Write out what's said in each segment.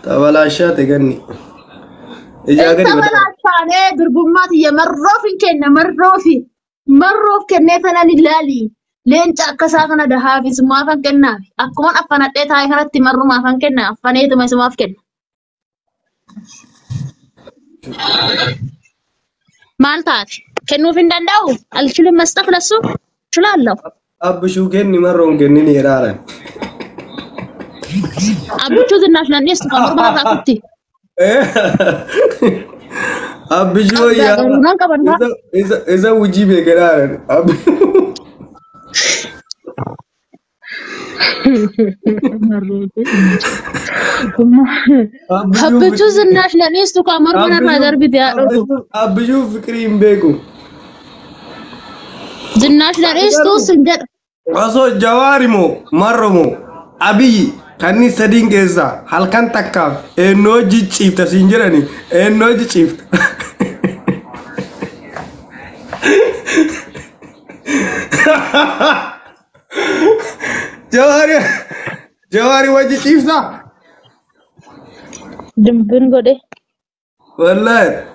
تبلاشات تغني انت بلاشانه دربمات يمروفين كنا مروف كنا فانا لله لين تاكساكنا دهافيس ما فان كنا اكون افنات هاي كانت تمر ما فان كنا افنيت ما سما فكن مالتات كنو فين دنداو الشلم مستخلصو شلالو أبشو كني مرون كني نيرارن أبشو الناس نيست كمر بنا راكتي أبشو يا إذا وجيبه كرارن أبشو الناس نيست كمر بنا راكتي أبشو فكرين بيكو الناس نيست سنجر أصو جوارمو مرمو أبي كاني سدين كيسا هل كان تكاف نوجي تشيف تسينجراني نوجي تشيف جواري وجي تشيف صح دمبن قدي والله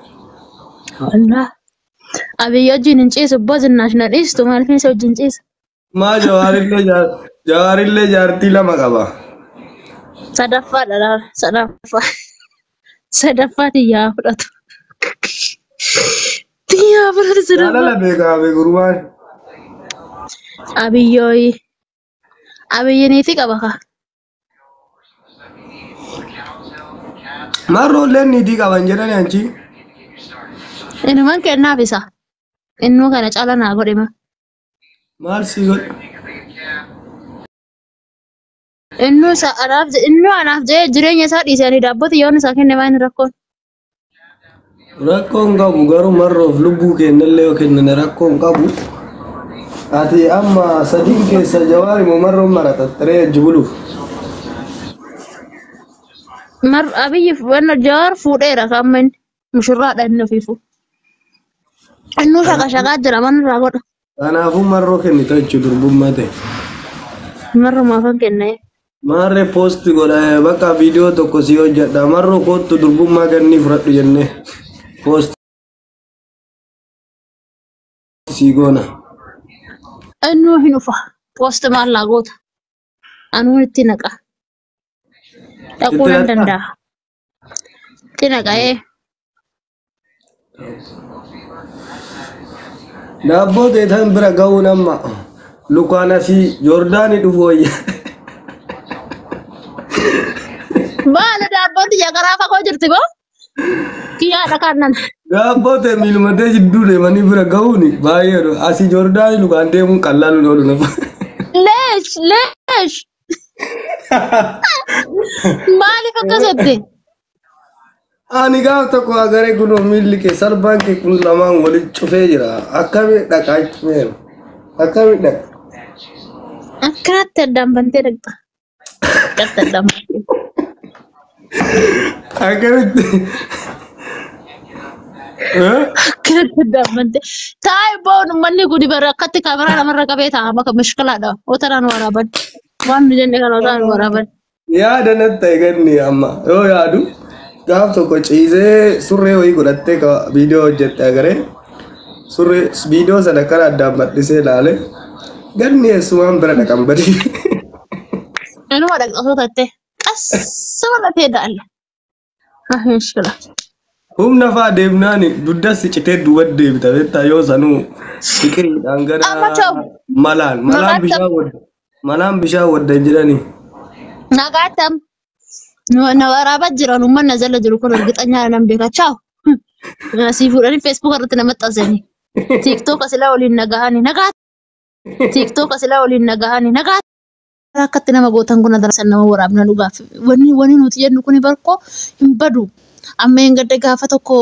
أبي يجي ننشيس بوز الناشونال إيست وما الفين سو جنشيس ما جواري اللي جارتي لما قبا صدفة يا فرات يا فرات لا لا لا بيكا بيكروان أبي ينيتي كبخا مرو لين نيتي كابان جراني أنشي إنه من كان نافسة إنه كان أجعلنا أقول ما مال سيقول إنه أنا في جرين يسار إساني دابوت يون ساكن نبان ركون rakkoon qabu garuu marroof lubbuu kennallee yookiin rakkoon qabu ati amma sadiin keessa jawaari moo marroon maratattare jibuluuf أبي وانا جار فوديرا كمان مشروع لأنه فيفو إنه شقا جرا من راقود kanaafuu marroo kennita jechuudha durbummaa ta'e مرة ما فكرنا maarree poosti godha bakka viidiyoo tokko si hojjedha marroo kootu durbummaa ganni fudhadhu jennee poosti si goona إنه هنوفا بوست مال لاقود أنو نتنقى تقول دندا تنقى إيه daabboo teetan bira ga'uun amma lukaan asii joordaanii dhufu wayya baala daabbootti jagaraa fagoo jirti boo kiyyaadha kannan daabboo ta'e miilmatee jidduu deemanii bira ga'uun baay'eedha asii joordaanii lukaan deemuun qallaan oolu nafa leesh maaliif akkasatti ani gaaf tokko agaree kunoo miilli kee salphaan kee kun lamaan waliin cufee jira akkamii dhaqaa cufee akkamii dhaqa akkanatti addaan bantee dhaqxa akkatti addaan bantee akkamitti akkanatti addaan bantee taa'ee boonu manni gudi bara akkatti kaameraa namarra qabee taa'ama kan mishkilaadha otaraan waraaban waan nu jenne kan otaraan waraaban yaada natti ta'e ganni amma yoo yaadu gaaf tokko ciisee surree wayii godhattee viidiyoo hojjette agaree surree viidiyoo sana kana addaan bal'isee ilaale ganni eessumaan bira dhaqan badii. Inuma dhaqxasoo tattee qasama lafee da'alle. Mishkila. Humna fa'aa deemnaan duddas citee duwwaa deebita beektaa yoo sanuu fiqiriidhaan gara malaan bishaan waddan jedhanii. Nagaatam. Na waraabaa jiran uummanni jala jiru kun argixanyaa nan beeka chaaw. Si fuudhanii feesbuuk irratti nama maxxansanii. Tiiktook asilaa waliin nagahanii nagaat. Tiiktook asilaa waliin nagahanii nagaat. Akkatti nama gootan kun adarsan nama waraabna dhugaaf. Wanni nuti jennu kun barkoo hin badu. Amma hin gadda gaafa tokko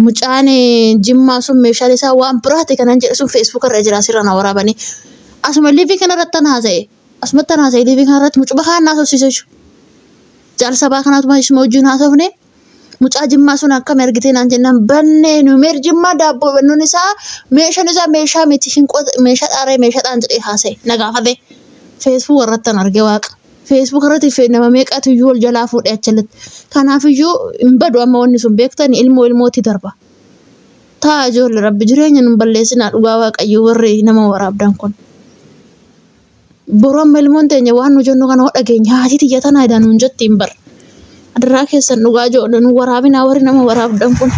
mucaan jimmaa sun meeshaalee isaa waan biraate kanan jedhe sun feesbuuk irra jira asirra na waraabanii. Asuma liivii kanarratti tan haasa'e. Asumatti ana sayidii fi kanarratti mucaa kaan naasofsiise jechuudha. Jaalsabaa kanaatuma isuma wajjin haasofne mucaa jimmaa sun akkam ergitee naan jennaan bannee numeer jimmaa daabboo bannuun isaa meeshaan isaa meeshaa miti hin meeshaa xaaree meeshaadhaan jedhee haasa'e na gaafate. Facebook irratti arge waaqa. Facebook irratti nama meeqatu iyyuu ol jalaa fuudhee achilatti. Kanaaf iyyuu hin badu amma wanni sun beektani ilmooti darba. Taa ijoollee rabbi jireenya nun balleessinaa dhugaa waaqayyo warri nama waraabdan kun. Boroo amma ilmoon teenya waan nu jennu kana dhageenya haati xiyya tanaa idaan nun jettiin bar. Adarraa keessan dhugaa ijoollee nu waraabinaa warri nama waraabdan kun.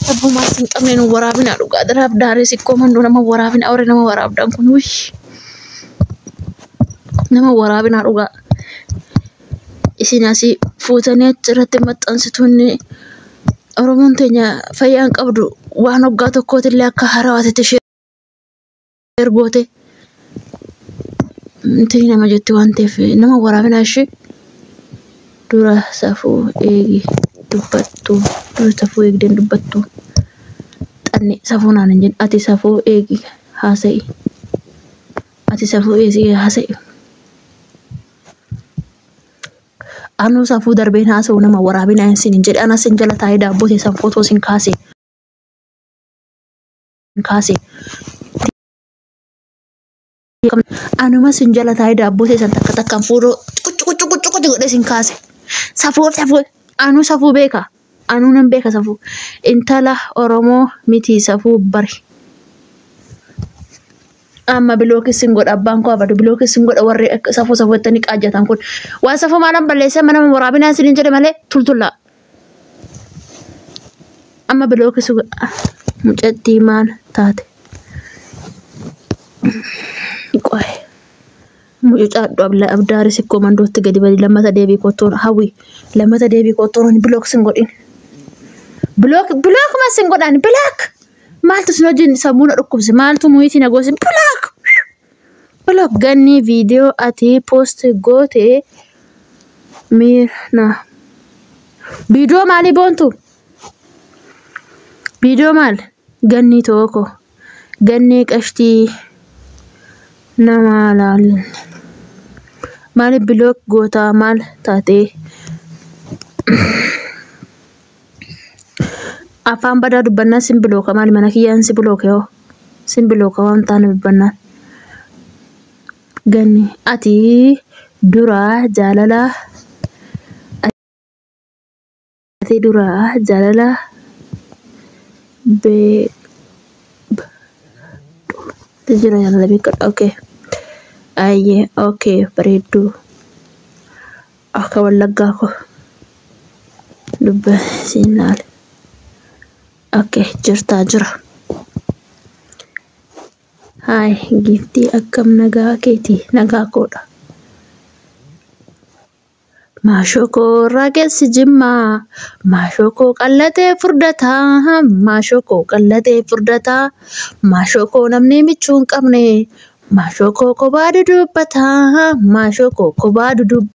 Sabbumaa sin qabne nu waraabinaa dhugaa adaraaf daaree sikkoo manduu nama waraabinaa warri nama waraabdan kun wish. Nama waraabinaa dhugaa. Isin asii fuutanii achirratti maxxansituunni Oromoon teenya fayyaan qabdu waan hoggaa tokkootillee akka harawaatitti ishee ergoote. Intii nama jetti waan ta'eef nama waraabinaa ishee dura safuu eegi dubbattu dura safuu eegdeen dubbattu xanni safuu naan hin jedhu ati safuu eegi haasa'i ati safuu eegi haasa'i. Anu safuu darbeen haasa'u nama waraabinaa hin sin jedhe anas hin jala taa'ee daabboo teessan footoo sin kaase. Anuma sin jala taa'ee daabboo teessan takkaan fuudhoo quccu godhee sin kaase. Safuu anu safuu beeka. Anu nan beeka safuu. Intala Oromoo miti safuu bari. Amma bilookis hin godha abbaan koo abadu bilookis hin godha warri safuu safuuttanii qaajjatan kun waan safuu maalan balleessee mana waraabinaa isin jedhe malee tultullaa. Amma bilookis mucattii maal taate qoe mucaadhu abdaari sikkoo mandootti gadi badi lammata deebii kottoon hawwi lammata deebii kottoon bilookis hin godhin bilook mas hin godhan bilook. Maaltu sin hojiin sammuu na dhukkubse maaltu muhiitii na goosin bilook ganni viidiyoo ati poost goote miirna viidiyoo maalii boontu viidiyoo maal ganni tokko ganni qashtii nama laal maali bilook goota maal taate afaan badaa dubbannaa simbilooka maali mana kiyyaan simbilooka yoo simbilooka waan taane dubbannaa ganni ati duraa jaalala ati duraa jaalala jira jaalala beekadha okay ayyee okay bareedduu akka wallaggaa ko dubba siin laale. Okay, jira. Hai, gifti akkam nagaa keeti nagaa koodha. Maashokoo raagessi jimmaa maashokoo qallatee furdataa maashokoo qallatee furdataa maashokoo namni michuu hin qabne maashokoo kophaa dudubbataa maashokoo kophaa dudubbataa.